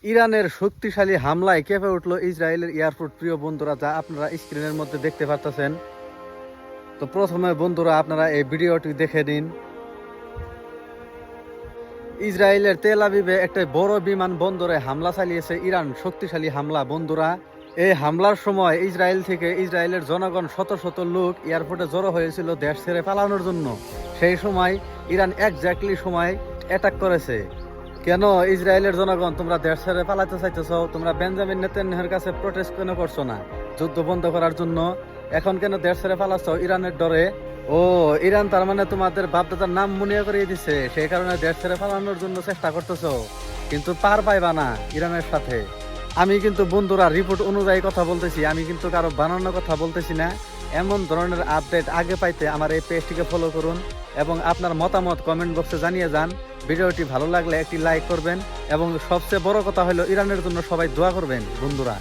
ইরানের শক্তিশালী হামলায় কেঁপে উঠল ইসরায়েলের এয়ারপোর্ট। প্রিয় বন্ধুরা, যা আপনারা স্ক্রিনের মধ্যে দেখতে পাচ্ছেন। তো প্রথমে বন্ধুরা আপনারা এই ভিডিওটি দেখে নিন। ইসরায়েলের তেল আবিবে একটা বড় বিমান বন্দরে হামলা চালিয়েছে ইরান। শক্তিশালী হামলা বন্ধুরা। এই হামলার সময় ইসরায়েল থেকে ইসরায়েলের জনগণ শত শত লোক এয়ারপোর্টে জড়ো হয়েছিল দেশ ছেড়ে পালানোর জন্য। সেই সময় ইরান একজাক্টলি সময় অ্যাটাক করেছে। কেন ইসরায়েলের জনগণ তোমরা দেশ ছেড়ে পালাতে চাইতেছ? তোমরা বেঞ্জামিন নেতানিয়াহুর কাছে প্রোটেস্ট কেন করছো না যুদ্ধ বন্ধ করার জন্য? এখন কেন দেশ ছেড়ে পালাচ্ছ ইরানের ডরে? ও, ইরান তার মানে তোমাদের বাপদাদার নাম মনে করিয়ে দিছে, সেই কারণে দেশ ছেড়ে পালানোর জন্য চেষ্টা করতেছো, কিন্তু পার পাইবা না ইরানের সাথে। আমি কিন্তু বন্ধুরা রিপোর্ট অনুযায়ী কথা বলতেছি, আমি কিন্তু কারো বানানোর কথা বলতেছি না। এমন ধরনের আপডেট আগে পাইতে আমার এই পেজটিকে ফলো করুন এবং আপনার মতামত কমেন্ট বক্সে জানিয়ে যান। ভিডিওটি ভালো লাগলে একটি লাইক করবেন এবং সবচেয়ে বড় কথা হলো ইরানের জন্য সবাই দোয়া করবেন বন্ধুরা।